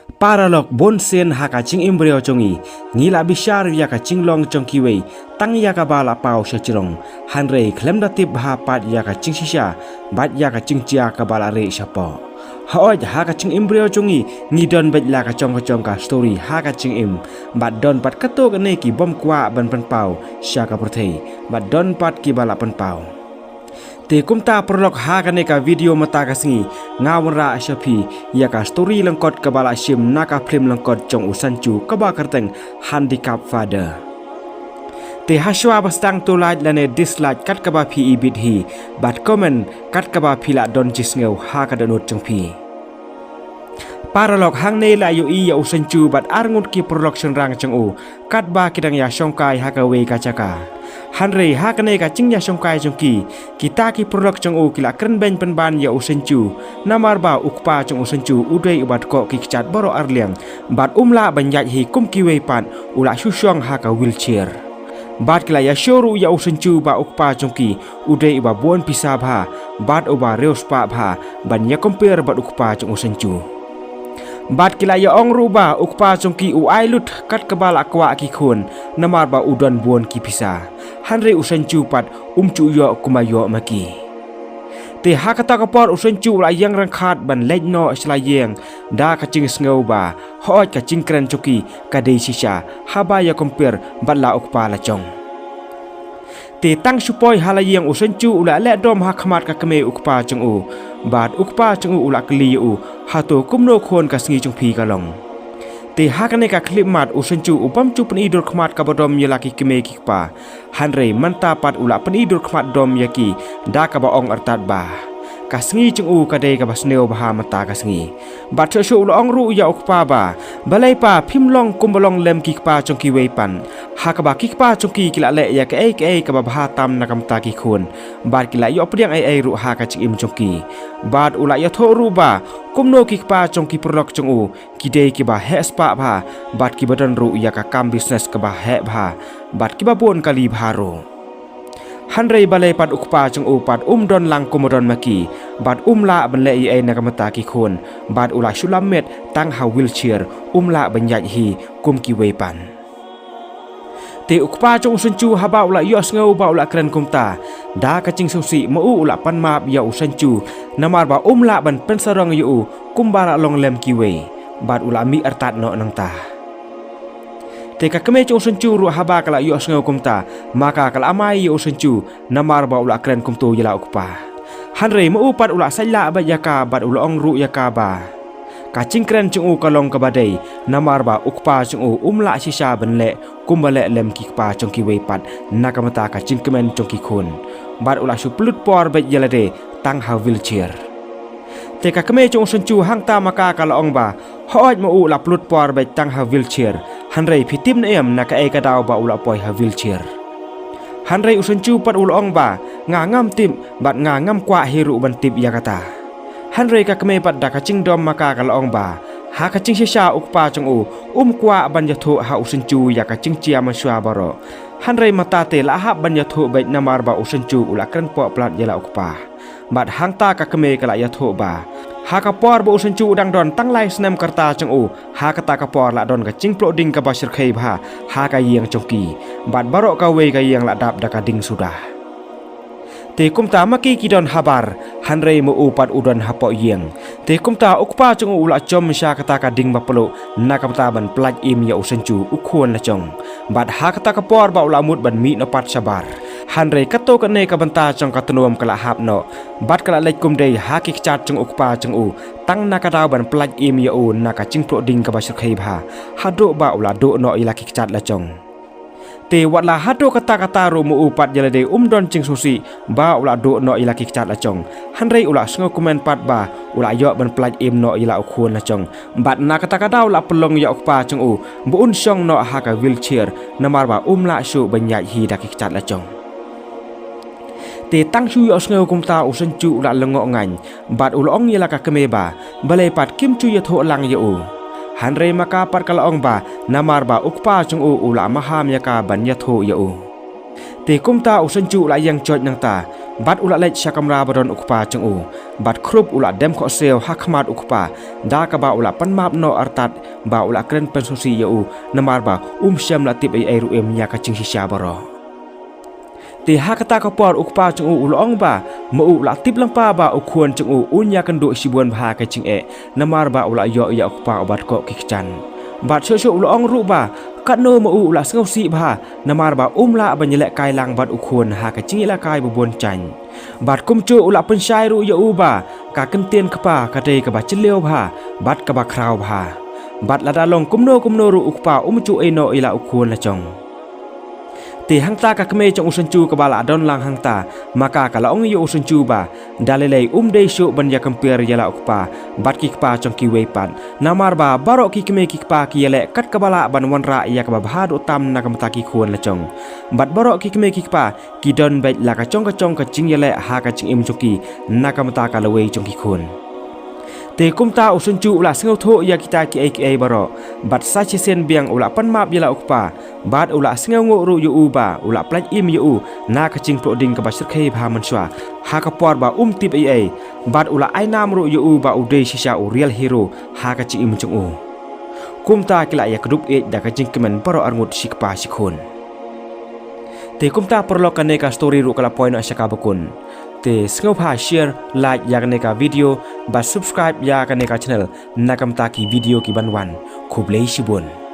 Paralog bonsen haka ching imbreo chongi ngila bishar yaka chinglong chongkiwei tang yaka bala pau shachirong hanrei klemda tip ha pat yaka ching shisha bat yaka ching chia ka bala re shapo haoj haka ching imbreo chongi ngidon bet la ka chong ka story haka ching im bat don pat kato ne ki bom kwa ban pan pau shaka prothei bat don pat ki bala pan pau te kumta prolog ha ka video mata ka singi ngawra ashapi ya ka story langkot ka bala shim naka film langkot chong usanchu ka ba karteng handicap father te haswa bastang to like lane dislike kat ka ba phi ibit hi bat comment kat ka ba phila don chisngeu ha ka donot chong phi paralog hang ne la yo i ya usanchu bat arngut ki production rang chong u kat ba kidang ya shongkai ha ka we ka chaka hanrei hakane ka chingya shongkai chongki kita ki produk chong u kila kren ben penban ya usenchu namar ba ukpa chong usenchu udai ubat ko ki chat boro arliang bat umla banjat hi kum ki wei pan ula shushong haka wheelchair bat kila ya shoru ya usenchu ba ukpa chongki udai uba bon pisa bha bat uba reus pa bha ban ya compare bat ukpa chong usenchu bat kila ya ong ruba ukpa chongki u ailut kat kabal akwa ki khun namar ba udon bon ki pisa hanrei usenchu pat chu yo kumayo maki te hakata kapor usenchu la yang rang khat ban lejno slayeng da ka ching sngo ba hoj ka ching kran choki ka dei shisha haba ya compare balla ukpa la chong te tang supoi halayeng usenchu ula le dom ha khmat ka kame ukpa chung u bat ukpa chung u la kli u hato kumno khon ka sngi chung phi ka long te hakane ka klip mat usenchu upam chu pen idol khmat ka bodom yalaki kime kikpa hanrei manta pat ula pen idol khmat dom yaki da ka ba ong artat ba ka sngi chung u ka dei ka basneo ba mata ka sngi bat chu ula ong ru ya ukpa ba balai pa phimlong kumbolong lem kikpa chung ki wei pan hakaba kikpa chung ki kila le ya ka ei ka ba bha tam nakam ta ki khun bat kila yo priang ei ru ha ka chim chung ki bat ula ya tho ru ba kumno kikpa chung ki produk chung u ki dei ki ba he spa bha bat ki badan ru ya ka kam business ka ba he bha bat ki ba bon kali bharo hanrei balai pat ukpa chung u pat don lang kumodon maki bat la ban le ei nakamata ki khun bat ula shulamet tang ha wheelchair la ban yaj hi kum ki wei pan te ukpa chung usenchu haba ula yo sngo ba ula kren kumta da ka ching sosi mo ula pan ma ya usenchu namar ba la ban pensarong yu kumbara long lem ki wei bat ula mi artat no nang ta te ka kame chung usenchu ru haba kala yo sngo kumta maka kala amai yo usenchu namar ba ula kren kumto yala ukpa hanrei mo pat ula saila ba yaka bat ula ong ru yaka ba ka chingkren chung u kalong ka badai namar ba ukpa chung u la shisha ban le kumbale lem ki pa chung ki wei pat nakamata ka chingkemen chung ki khun bat ula su plut por ba yalade tang ha wheelchair te ka kame chung usenchu hangta maka kala ong ba hoj mo ula plut por ba tang ha wheelchair hanrei phitim na em naka e ka daw ba ula poi ha wheelchair hanrei usenchu pat ula ong ba nga ngam tim bat nga ngam kwa hiru ban tip yakata hanrei ka kame pat da ka ching dom maka kala ong ba ha ka ching shisha ukpa chung u kwa ban yatho ha usenchu ya ka ching chia ma shwa baro hanrei mata te la ha ban yatho ba namar ba usenchu ula kran po plat yala ukpa bat hangta ka kame kala yatho ba ha ka por bo usenchu dang don tang lai snem karta chung u ha ka ta ka por la don ka ching ploding ka basir khei bha ha ka yeng chongki bat baro ka we ka yeng la dap da ka ding sudah te kumta maki kidon habar hanrei mo upat udon hapo yeng te kumta ukpa chung ula chom sha kata ka ding baplo nakamta ban plaj im ya usenchu ukhon la chong bat ha kata ka por ba ula mut ban mi no pat sabar hanrei kato ka ne ka banta chong ka tunom kala hap no bat kala lek kum dei ha ki chat chung ukpa chung u tang nakada ban plaj im ya u naka ching pro ding ka basir khei bha hado ba ula do no ila ki chat la chong te watla hado kata ro mu upat yalade don ching susi ba ula do no ila ki chat la chong hanrei ula sngo komen pat ba ula yo ban plaj im no ila ukhon la chong bat na kata daw la pelong ya ukpa chung u bu un song no ha ka wheelchair namar ba la su ban ya hi da ki chat la chong te tang chu yo sngo kumta usenchu ula lengo ngan bat ula ong yala ka kame ba balai pat kim chu ya tho lang ya u hanrei maka par kala ong ba namar ba ukpa chung ula maham yaka ban ya tho ya u te kumta usenchu la yang chot nang ta บัดอุละเล็กชากำราบดอนอุกปาจังอูบัดครุบอุละเดมขอเซลฮักขมาดอุกปาดากะบาอุละปันมาบโนอัรตัดบาอุละเกรนเป็นสุสียอูนามารบาเชมละติบไอรูเอ็มยากะจิงชิชาบรอตีฮักตากะปอดอุกปาจังอูอุละองบามาอุละติบลังปาบาอุควรจังอูอุนยากันดุชิบวนพากะจิงนามารบาอุละยอยาอุกปาอุบัดเกาะกิกจันบัดโชอุละองรูบากัดโนมาอุละสงสีบานามารบาละบัญญัติกายลังบัดอุควรหากะจิงละกายบบวนจันบัดกุมจูอุละเป็นชายรูยาอูบากากันเตียนขปากะเตกะบาจิเลวบาบัดกะบาคราวบาบัดละดาลงกุมโนรูอุกปาจูเอโนอิละอุควรละจงตีหังตากะเมจงอุสันจูกะบาละดอนลังหังตามากากะละองยอุสันจูบาดาเลเลเดชุบัญญัติกัมเปียรยาละอุกปาบัดกิกปาจงกิเวปันนามารบาบารอกิกเมกิกปากิยะเลกัดกะบาละบันวันระยากะบาบาดุตามนากะมตากิควรละจงบัดบารอกิกเมกิกปากิดอนเบละกะจงกะจิงยะเลหากะจิงอิมจุกีนากะมตากะละเวจงกิควรเตกุมตาอุสันจูอุละสงโทยากิตากิเอบารอบัดซาชิเซนเบียงอุละปันมาบยาละอุกปาบัดอุละสงงรูยูอูบาอุละปลัดอิมยูนากะจิงโปรดิงกะบาชรเคพามันชัวหากะปอดบาติบบัดอุละไอนามรูยูอูบาอุเดชิชาอุเรียลฮีโร่หากะจิงอิมจงอูกุมตากิละยากรุบดากะจิงกะมันปารออังุดชิกปาชิคนเตกุมตาปรลอกันเนกาสตอรี่รุกะละปอยนะชะกาบกุนเตสงบหาแชร์ไลค์ยากันเนกาวิดีโอบัด subscribe ยากันเนกา channel นักกำตากีวิดีโอกีบันวันคุบเลชิบุน